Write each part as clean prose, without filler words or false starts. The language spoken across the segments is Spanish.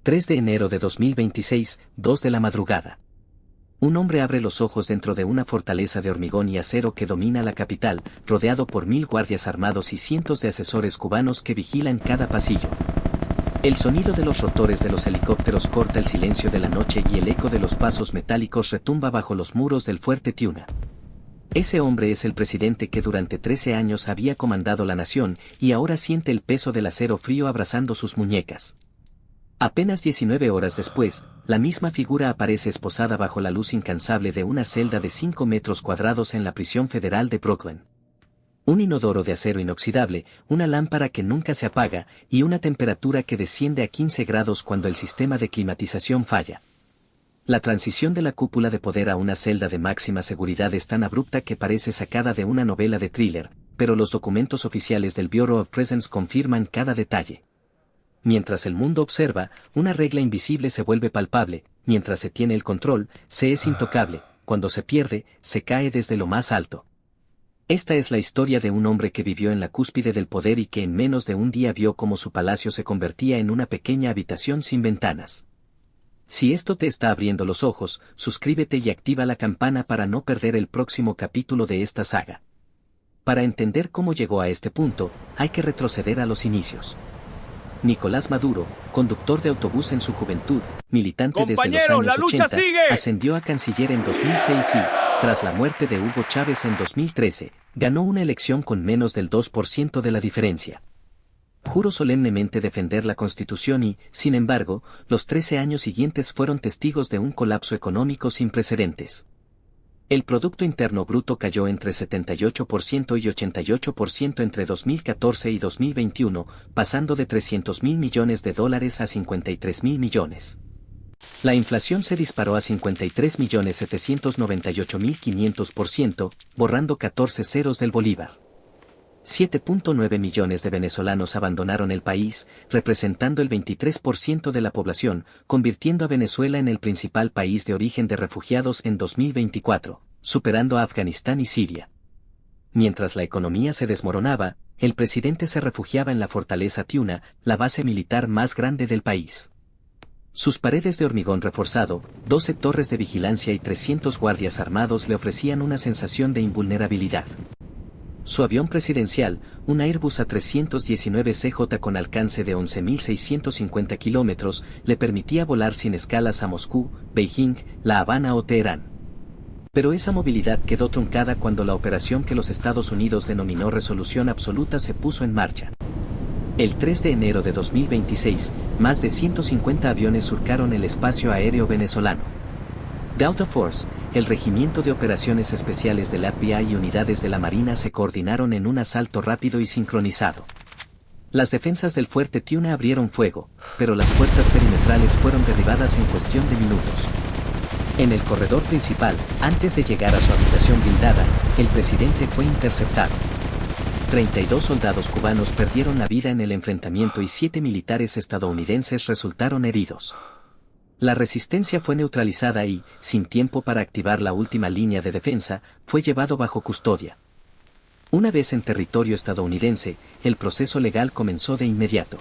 3 de enero de 2026, 2 de la madrugada. Un hombre abre los ojos dentro de una fortaleza de hormigón y acero que domina la capital, rodeado por 1000 guardias armados y cientos de asesores cubanos que vigilan cada pasillo. El sonido de los rotores de los helicópteros corta el silencio de la noche y el eco de los pasos metálicos retumba bajo los muros del fuerte Tiuna. Ese hombre es el presidente que durante 13 años había comandado la nación y ahora siente el peso del acero frío abrazando sus muñecas. Apenas 19 horas después, la misma figura aparece esposada bajo la luz incansable de una celda de 5 metros cuadrados en la prisión federal de Brooklyn. Un inodoro de acero inoxidable, una lámpara que nunca se apaga y una temperatura que desciende a 15 grados cuando el sistema de climatización falla. La transición de la cúpula de poder a una celda de máxima seguridad es tan abrupta que parece sacada de una novela de thriller, pero los documentos oficiales del Bureau of Prisons confirman cada detalle. Mientras el mundo observa, una regla invisible se vuelve palpable, mientras se tiene el control, se es intocable, cuando se pierde, se cae desde lo más alto. Esta es la historia de un hombre que vivió en la cúspide del poder y que en menos de un día vio cómo su palacio se convertía en una pequeña habitación sin ventanas. Si esto te está abriendo los ojos, suscríbete y activa la campana para no perder el próximo capítulo de esta saga. Para entender cómo llegó a este punto, hay que retroceder a los inicios. Nicolás Maduro, conductor de autobús en su juventud, militante desde los años 80, ascendió a canciller en 2006 y, tras la muerte de Hugo Chávez en 2013, ganó una elección con menos del 2% de la diferencia. Juró solemnemente defender la Constitución y, sin embargo, los 13 años siguientes fueron testigos de un colapso económico sin precedentes. El Producto Interno Bruto cayó entre 78% y 88% entre 2014 y 2021, pasando de $300.000 millones a 53.000 millones. La inflación se disparó a 53.798.500%, borrando 14 ceros del bolívar. 7.9 millones de venezolanos abandonaron el país, representando el 23% de la población, convirtiendo a Venezuela en el principal país de origen de refugiados en 2024, superando a Afganistán y Siria. Mientras la economía se desmoronaba, el presidente se refugiaba en la fortaleza Tiuna, la base militar más grande del país. Sus paredes de hormigón reforzado, 12 torres de vigilancia y 300 guardias armados le ofrecían una sensación de invulnerabilidad. Su avión presidencial, un Airbus A319CJ con alcance de 11.650 kilómetros, le permitía volar sin escalas a Moscú, Beijing, La Habana o Teherán. Pero esa movilidad quedó truncada cuando la operación que los Estados Unidos denominó Resolución Absoluta se puso en marcha. El 3 de enero de 2026, más de 150 aviones surcaron el espacio aéreo venezolano. Delta Force, el Regimiento de Operaciones Especiales del FBI y unidades de la Marina se coordinaron en un asalto rápido y sincronizado. Las defensas del fuerte Tiuna abrieron fuego, pero las puertas perimetrales fueron derribadas en cuestión de minutos. En el corredor principal, antes de llegar a su habitación blindada, el presidente fue interceptado. 32 soldados cubanos perdieron la vida en el enfrentamiento y 7 militares estadounidenses resultaron heridos. La resistencia fue neutralizada y, sin tiempo para activar la última línea de defensa, fue llevado bajo custodia. Una vez en territorio estadounidense, el proceso legal comenzó de inmediato.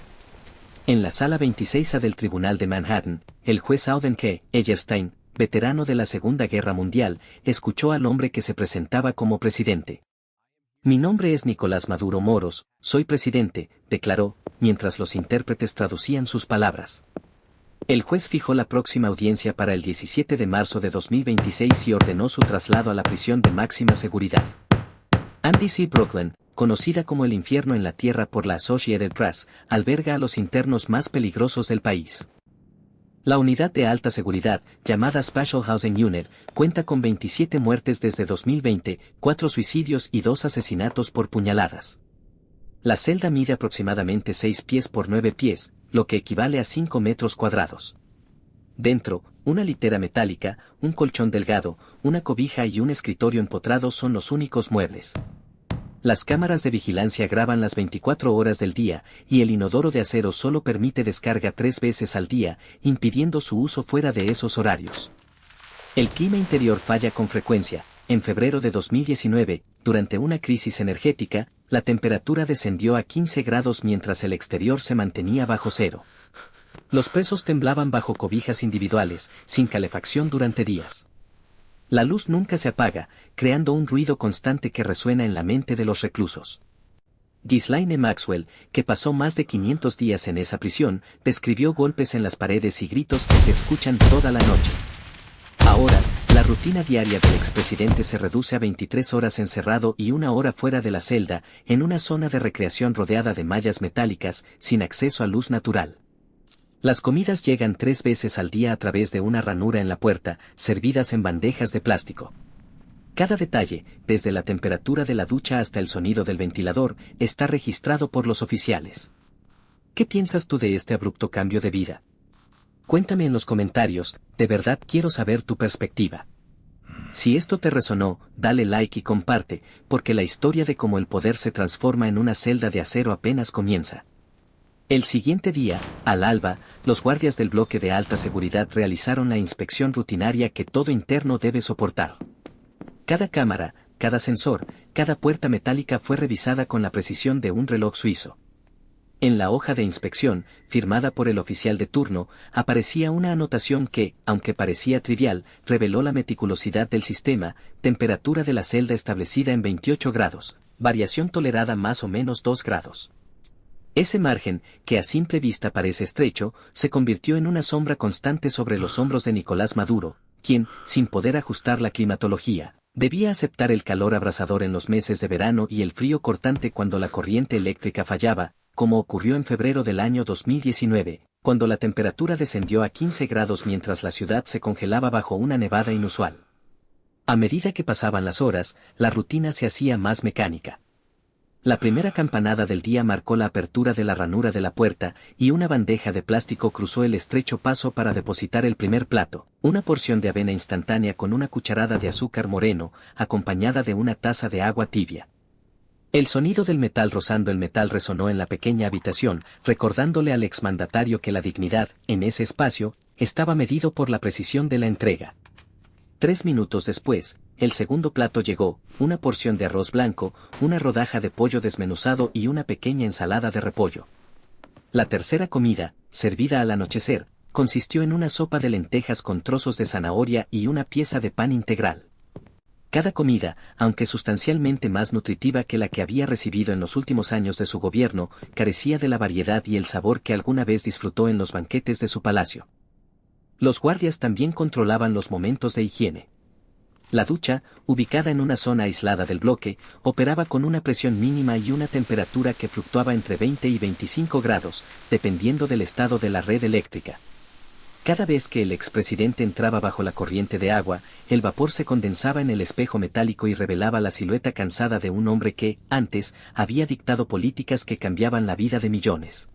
En la sala 26A del Tribunal de Manhattan, el juez Auden K. Egerstein, veterano de la Segunda Guerra Mundial, escuchó al hombre que se presentaba como presidente. «Mi nombre es Nicolás Maduro Moros, soy presidente», declaró, mientras los intérpretes traducían sus palabras. El juez fijó la próxima audiencia para el 17 de marzo de 2026 y ordenó su traslado a la prisión de máxima seguridad. Andy C. Brooklyn, conocida como el infierno en la tierra por la Associated Press, alberga a los internos más peligrosos del país. La unidad de alta seguridad, llamada Special Housing Unit, cuenta con 27 muertes desde 2020, 4 suicidios y 2 asesinatos por puñaladas. La celda mide aproximadamente 6 pies por 9 pies, lo que equivale a 5 metros cuadrados. Dentro, una litera metálica, un colchón delgado, una cobija y un escritorio empotrado son los únicos muebles. Las cámaras de vigilancia graban las 24 horas del día, y el inodoro de acero solo permite descarga 3 veces al día, impidiendo su uso fuera de esos horarios. El clima interior falla con frecuencia. En febrero de 2019, durante una crisis energética, la temperatura descendió a 15 grados mientras el exterior se mantenía bajo cero. Los presos temblaban bajo cobijas individuales, sin calefacción durante días. La luz nunca se apaga, creando un ruido constante que resuena en la mente de los reclusos. Ghislaine Maxwell, que pasó más de 500 días en esa prisión, describió golpes en las paredes y gritos que se escuchan toda la noche. Ahora, la rutina diaria del expresidente se reduce a 23 horas encerrado y 1 hora fuera de la celda, en una zona de recreación rodeada de mallas metálicas, sin acceso a luz natural. Las comidas llegan 3 veces al día a través de una ranura en la puerta, servidas en bandejas de plástico. Cada detalle, desde la temperatura de la ducha hasta el sonido del ventilador, está registrado por los oficiales. ¿Qué piensas tú de este abrupto cambio de vida? Cuéntame en los comentarios, de verdad quiero saber tu perspectiva. Si esto te resonó, dale like y comparte, porque la historia de cómo el poder se transforma en una celda de acero apenas comienza. El siguiente día, al alba, los guardias del bloque de alta seguridad realizaron la inspección rutinaria que todo interno debe soportar. Cada cámara, cada sensor, cada puerta metálica fue revisada con la precisión de un reloj suizo. En la hoja de inspección, firmada por el oficial de turno, aparecía una anotación que, aunque parecía trivial, reveló la meticulosidad del sistema: temperatura de la celda establecida en 28 grados, variación tolerada más o menos 2 grados. Ese margen, que a simple vista parece estrecho, se convirtió en una sombra constante sobre los hombros de Nicolás Maduro, quien, sin poder ajustar la climatología, debía aceptar el calor abrasador en los meses de verano y el frío cortante cuando la corriente eléctrica fallaba, como ocurrió en febrero del año 2019, cuando la temperatura descendió a 15 grados mientras la ciudad se congelaba bajo una nevada inusual. A medida que pasaban las horas, la rutina se hacía más mecánica. La primera campanada del día marcó la apertura de la ranura de la puerta, y una bandeja de plástico cruzó el estrecho paso para depositar el primer plato, una porción de avena instantánea con una cucharada de azúcar moreno, acompañada de una taza de agua tibia. El sonido del metal rozando el metal resonó en la pequeña habitación, recordándole al exmandatario que la dignidad, en ese espacio, estaba medido por la precisión de la entrega. 3 minutos después, el segundo plato llegó: una porción de arroz blanco, una rodaja de pollo desmenuzado y una pequeña ensalada de repollo. La tercera comida, servida al anochecer, consistió en una sopa de lentejas con trozos de zanahoria y una pieza de pan integral. Cada comida, aunque sustancialmente más nutritiva que la que había recibido en los últimos años de su gobierno, carecía de la variedad y el sabor que alguna vez disfrutó en los banquetes de su palacio. Los guardias también controlaban los momentos de higiene. La ducha, ubicada en una zona aislada del bloque, operaba con una presión mínima y una temperatura que fluctuaba entre 20 y 25 grados, dependiendo del estado de la red eléctrica. Cada vez que el expresidente entraba bajo la corriente de agua, el vapor se condensaba en el espejo metálico y revelaba la silueta cansada de un hombre que, antes, había dictado políticas que cambiaban la vida de millones.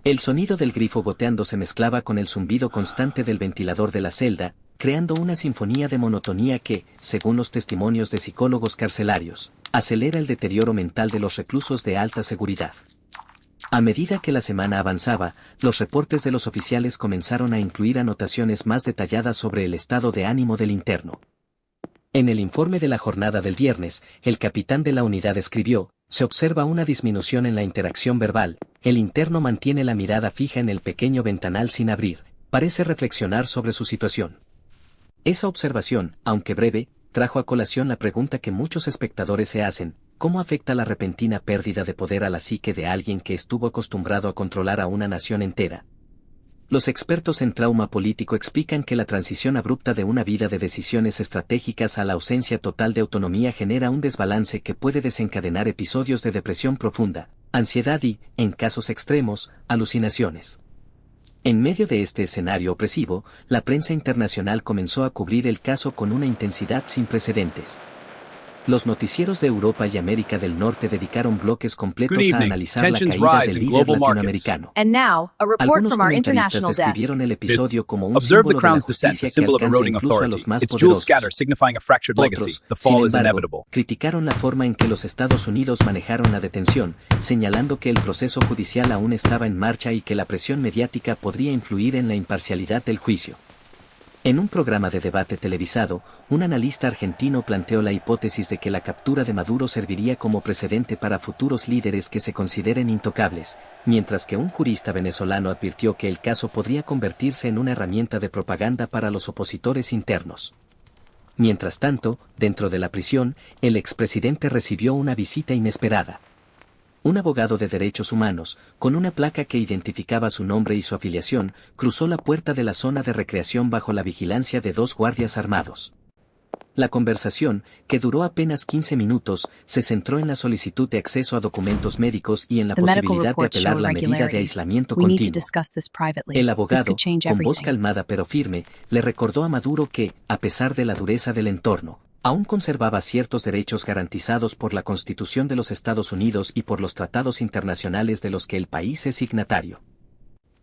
El sonido del grifo goteando se mezclaba con el zumbido constante del ventilador de la celda, creando una sinfonía de monotonía que, según los testimonios de psicólogos carcelarios, acelera el deterioro mental de los reclusos de alta seguridad. A medida que la semana avanzaba, los reportes de los oficiales comenzaron a incluir anotaciones más detalladas sobre el estado de ánimo del interno. En el informe de la jornada del viernes, el capitán de la unidad escribió: se observa una disminución en la interacción verbal, el interno mantiene la mirada fija en el pequeño ventanal sin abrir, parece reflexionar sobre su situación. Esa observación, aunque breve, trajo a colación la pregunta que muchos espectadores se hacen: ¿cómo afecta la repentina pérdida de poder a la psique de alguien que estuvo acostumbrado a controlar a una nación entera? Los expertos en trauma político explican que la transición abrupta de una vida de decisiones estratégicas a la ausencia total de autonomía genera un desbalance que puede desencadenar episodios de depresión profunda, ansiedad y, en casos extremos, alucinaciones. En medio de este escenario opresivo, la prensa internacional comenzó a cubrir el caso con una intensidad sin precedentes. Los noticieros de Europa y América del Norte dedicaron bloques completos a analizar la caída del líder latinoamericano. Algunos comentaristas describieron el episodio como un símbolo de la justicia que alcanza incluso a los más poderosos. Otros, sin embargo, criticaron la forma en que los Estados Unidos manejaron la detención, señalando que el proceso judicial aún estaba en marcha y que la presión mediática podría influir en la imparcialidad del juicio. En un programa de debate televisado, un analista argentino planteó la hipótesis de que la captura de Maduro serviría como precedente para futuros líderes que se consideren intocables, mientras que un jurista venezolano advirtió que el caso podría convertirse en una herramienta de propaganda para los opositores internos. Mientras tanto, dentro de la prisión, el expresidente recibió una visita inesperada. Un abogado de derechos humanos, con una placa que identificaba su nombre y su afiliación, cruzó la puerta de la zona de recreación bajo la vigilancia de 2 guardias armados. La conversación, que duró apenas 15 minutos, se centró en la solicitud de acceso a documentos médicos y en la posibilidad de apelar la medida de aislamiento continuo. El abogado, con voz calmada pero firme, le recordó a Maduro que, a pesar de la dureza del entorno, aún conservaba ciertos derechos garantizados por la Constitución de los Estados Unidos y por los tratados internacionales de los que el país es signatario.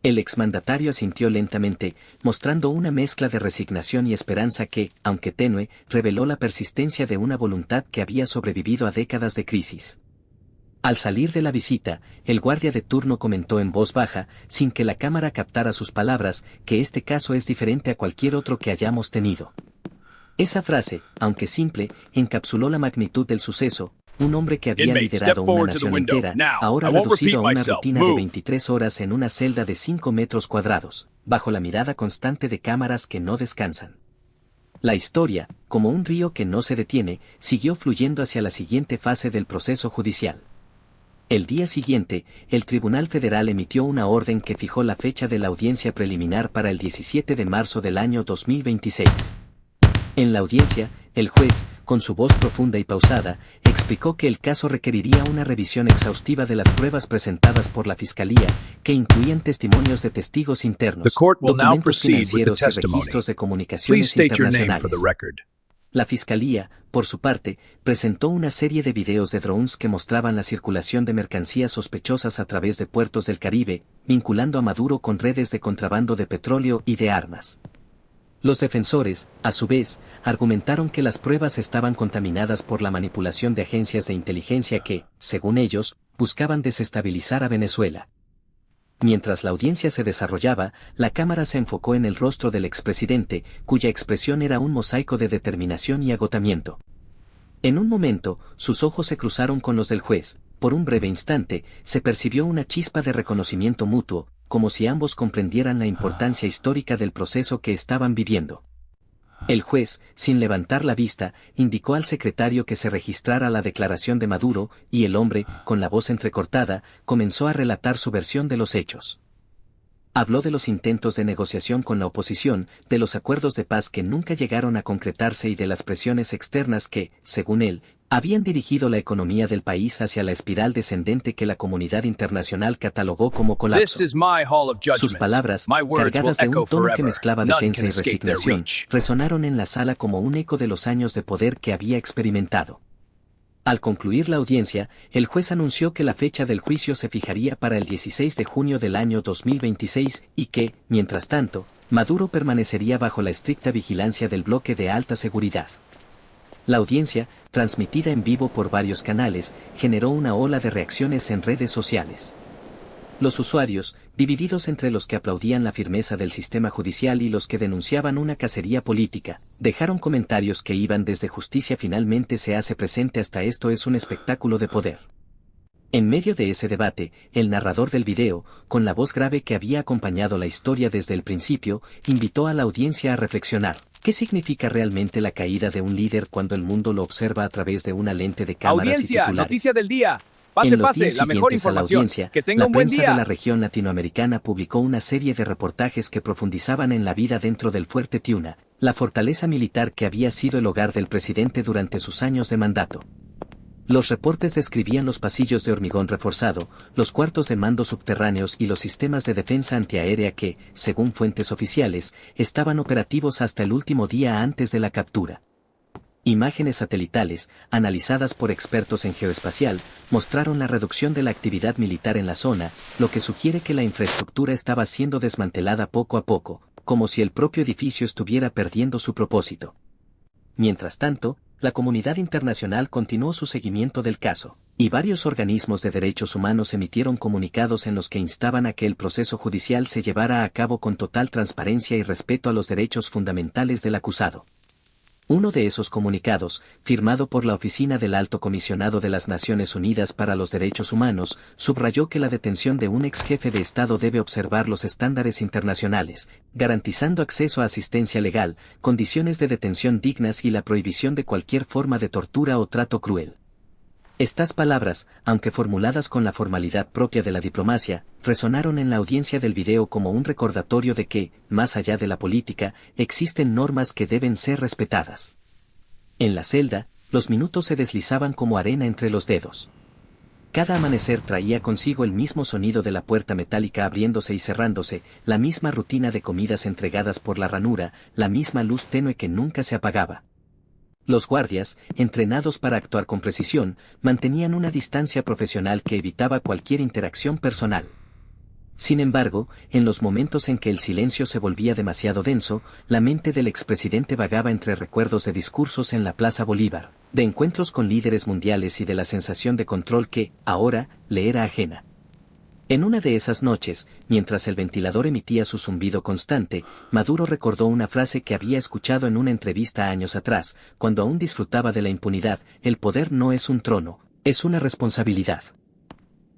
El exmandatario asintió lentamente, mostrando una mezcla de resignación y esperanza que, aunque tenue, reveló la persistencia de una voluntad que había sobrevivido a décadas de crisis. Al salir de la visita, el guardia de turno comentó en voz baja, sin que la cámara captara sus palabras, que este caso es diferente a cualquier otro que hayamos tenido. Esa frase, aunque simple, encapsuló la magnitud del suceso. Un hombre que había liderado una nación entera, ahora reducido a una rutina de 23 horas en una celda de 5 metros cuadrados, bajo la mirada constante de cámaras que no descansan. La historia, como un río que no se detiene, siguió fluyendo hacia la siguiente fase del proceso judicial. El día siguiente, el Tribunal Federal emitió una orden que fijó la fecha de la audiencia preliminar para el 17 de marzo del año 2026. En la audiencia, el juez, con su voz profunda y pausada, explicó que el caso requeriría una revisión exhaustiva de las pruebas presentadas por la Fiscalía, que incluían testimonios de testigos internos, documentos financieros y registros de comunicaciones internacionales. La Fiscalía, por su parte, presentó una serie de videos de drones que mostraban la circulación de mercancías sospechosas a través de puertos del Caribe, vinculando a Maduro con redes de contrabando de petróleo y de armas. Los defensores, a su vez, argumentaron que las pruebas estaban contaminadas por la manipulación de agencias de inteligencia que, según ellos, buscaban desestabilizar a Venezuela. Mientras la audiencia se desarrollaba, la cámara se enfocó en el rostro del expresidente, cuya expresión era un mosaico de determinación y agotamiento. En un momento, sus ojos se cruzaron con los del juez. Por un breve instante, se percibió una chispa de reconocimiento mutuo, como si ambos comprendieran la importancia histórica del proceso que estaban viviendo. El juez, sin levantar la vista, indicó al secretario que se registrara la declaración de Maduro, y el hombre, con la voz entrecortada, comenzó a relatar su versión de los hechos. Habló de los intentos de negociación con la oposición, de los acuerdos de paz que nunca llegaron a concretarse y de las presiones externas que, según él, habían dirigido la economía del país hacia la espiral descendente que la comunidad internacional catalogó como colapso. Sus palabras, cargadas de un tono que mezclaba defensa y resignación, resonaron en la sala como un eco de los años de poder que había experimentado. Al concluir la audiencia, el juez anunció que la fecha del juicio se fijaría para el 16 de junio del año 2026 y que, mientras tanto, Maduro permanecería bajo la estricta vigilancia del bloque de alta seguridad. La audiencia, transmitida en vivo por varios canales, generó una ola de reacciones en redes sociales. Los usuarios, divididos entre los que aplaudían la firmeza del sistema judicial y los que denunciaban una cacería política, dejaron comentarios que iban desde justicia finalmente se hace presente hasta esto es un espectáculo de poder. En medio de ese debate, el narrador del video, con la voz grave que había acompañado la historia desde el principio, invitó a la audiencia a reflexionar. ¿Qué significa realmente la caída de un líder cuando el mundo lo observa a través de una lente de cámaras Audiencia, y titulares? noticia del día. Pase, En los pase, días la mejor siguientes a la información. audiencia, Que tenga la un buen prensa día. de la región latinoamericana publicó una serie de reportajes que profundizaban en la vida dentro del Fuerte Tiuna, la fortaleza militar que había sido el hogar del presidente durante sus años de mandato. Los reportes describían los pasillos de hormigón reforzado, los cuartos de mando subterráneos y los sistemas de defensa antiaérea que, según fuentes oficiales, estaban operativos hasta el último día antes de la captura. Imágenes satelitales, analizadas por expertos en geoespacial, mostraron la reducción de la actividad militar en la zona, lo que sugiere que la infraestructura estaba siendo desmantelada poco a poco, como si el propio edificio estuviera perdiendo su propósito. Mientras tanto, la comunidad internacional continuó su seguimiento del caso, y varios organismos de derechos humanos emitieron comunicados en los que instaban a que el proceso judicial se llevara a cabo con total transparencia y respeto a los derechos fundamentales del acusado. Uno de esos comunicados, firmado por la Oficina del Alto Comisionado de las Naciones Unidas para los Derechos Humanos, subrayó que la detención de un ex jefe de Estado debe observar los estándares internacionales, garantizando acceso a asistencia legal, condiciones de detención dignas y la prohibición de cualquier forma de tortura o trato cruel. Estas palabras, aunque formuladas con la formalidad propia de la diplomacia, resonaron en la audiencia del video como un recordatorio de que, más allá de la política, existen normas que deben ser respetadas. En la celda, los minutos se deslizaban como arena entre los dedos. Cada amanecer traía consigo el mismo sonido de la puerta metálica abriéndose y cerrándose, la misma rutina de comidas entregadas por la ranura, la misma luz tenue que nunca se apagaba. Los guardias, entrenados para actuar con precisión, mantenían una distancia profesional que evitaba cualquier interacción personal. Sin embargo, en los momentos en que el silencio se volvía demasiado denso, la mente del expresidente vagaba entre recuerdos de discursos en la Plaza Bolívar, de encuentros con líderes mundiales y de la sensación de control que, ahora, le era ajena. En una de esas noches, mientras el ventilador emitía su zumbido constante, Maduro recordó una frase que había escuchado en una entrevista años atrás, cuando aún disfrutaba de la impunidad: el poder no es un trono, es una responsabilidad.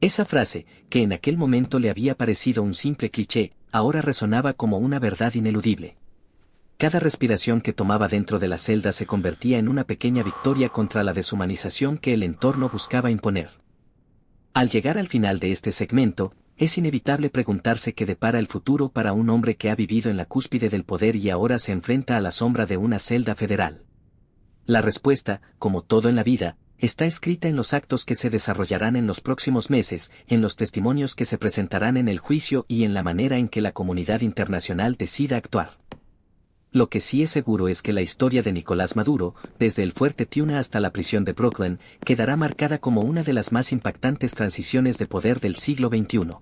Esa frase, que en aquel momento le había parecido un simple cliché, ahora resonaba como una verdad ineludible. Cada respiración que tomaba dentro de la celda se convertía en una pequeña victoria contra la deshumanización que el entorno buscaba imponer. Al llegar al final de este segmento, es inevitable preguntarse qué depara el futuro para un hombre que ha vivido en la cúspide del poder y ahora se enfrenta a la sombra de una celda federal. La respuesta, como todo en la vida, está escrita en los actos que se desarrollarán en los próximos meses, en los testimonios que se presentarán en el juicio y en la manera en que la comunidad internacional decida actuar. Lo que sí es seguro es que la historia de Nicolás Maduro, desde el fuerte Tuna hasta la prisión de Brooklyn, quedará marcada como una de las más impactantes transiciones de poder del siglo XXI.